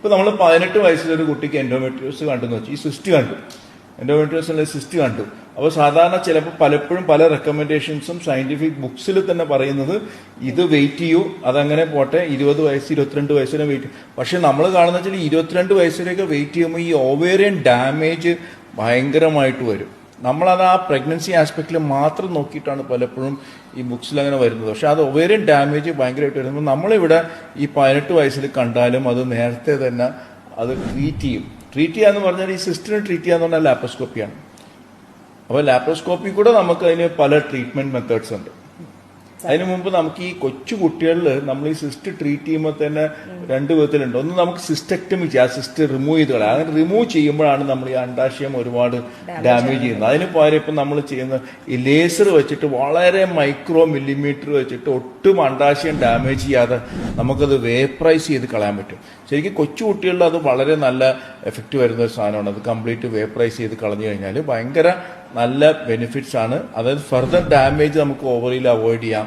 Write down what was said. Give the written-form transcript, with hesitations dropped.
ഇപ്പൊ നമ്മൾ 18 വയസ്സിലൊരു കുട്ടിക്ക് എൻഡോമെട്രിയോസ് കണ്ടെന്ന് വെച്ചു, ഈ സിസ്റ്റ് കണ്ടു, എൻഡോമെട്രിയോസിന്റെ സിസ്റ്റ് കണ്ടു. അപ്പോൾ സാധാരണ ചിലപ്പോൾ പലപ്പോഴും പല റെക്കമെൻഡേഷൻസും സയന്റിഫിക് ബുക്സിൽ തന്നെ പറയുന്നത് ഇത് വെയിറ്റ് ചെയ്യൂ, അതങ്ങനെ പോട്ടെ, 20 വയസ്സ് 22 വയസ്സ് വരെ വെയിറ്റ്. പക്ഷെ നമ്മൾ കാണുന്ന വെച്ചാൽ 22 വയസ്സിലേക്ക് വെയിറ്റ് ചെയ്യുമ്പോൾ ഈ ഓവേറിയൻ ഡാമേജ് ഭയങ്കരമായിട്ട് വരും. നമ്മളത് ആ പ്രഗ്നൻസി ആസ്പെക്റ്റിൽ മാത്രം നോക്കിയിട്ടാണ് പലപ്പോഴും ഈ ബുക്സിൽ അങ്ങനെ വരുന്നത്. പക്ഷെ അത് ഒവേറിയൻ ഡാമേജ് ഭയങ്കരമായിട്ട് വരുമ്പോൾ നമ്മളിവിടെ ഈ 18 വയസ്സിൽ കണ്ടാലും അത് നേരത്തെ തന്നെ അത് ട്രീറ്റ് ചെയ്യും. ട്രീറ്റ് ചെയ്യാന്ന് പറഞ്ഞാൽ ഈ സിസ്റ്റിനെ ട്രീറ്റ് ചെയ്യാന്ന് പറഞ്ഞാൽ ലാപ്രോസ്കോപ്പിയാണ്. അപ്പോൾ ലാപ്രോസ്കോപ്പി കൂടെ നമുക്ക് അതിന് പല ട്രീറ്റ്മെന്റ് മെത്തേഡ്സ് ഉണ്ട്. അതിനു മുമ്പ് നമുക്ക് ഈ കൊച്ചു കുട്ടികളിൽ നമ്മൾ ഈ സിസ്റ്റ് ട്രീറ്റ് ചെയ്യുമ്പോൾ തന്നെ 2 വിധത്തിലുണ്ട്. ഒന്ന് നമുക്ക് സിസ്റ്റക്ടമി ചെയ്യാം, ആ സിസ്റ്റ് റിമൂവ് ചെയ്ത് കളയാം. അങ്ങനെ റിമൂവ് ചെയ്യുമ്പോഴാണ് നമ്മൾ ഈ അണ്ടാശയം ഒരുപാട് ഡാമേജ് ചെയ്യുന്നത്. അതിന് പകരം ഇപ്പം നമ്മൾ ചെയ്യുന്ന ഈ ലേസർ വെച്ചിട്ട് വളരെ മൈക്രോ മില്ലിമീറ്റർ വെച്ചിട്ട് ഒട്ടും അണ്ടാശയം ഡാമേജ് ചെയ്യാതെ നമുക്കത് വേപ്പറൈസ് ചെയ്ത് കളയാൻ പറ്റും. ശരിക്കും കൊച്ചു കുട്ടികളിൽ അത് വളരെ നല്ല എഫക്റ്റ് വരുന്ന ഒരു സാധനമാണ്. അത് കംപ്ലീറ്റ് വേപ്പറൈസ് ചെയ്ത് കളഞ്ഞു കഴിഞ്ഞാൽ ഭയങ്കര നല്ല ബെനിഫിറ്റ്സ് ആണ്. അതായത് ഫർദർ ഡാമേജ് നമുക്ക് ഓവറിയിൽ അവോയ്ഡ് ചെയ്യാം.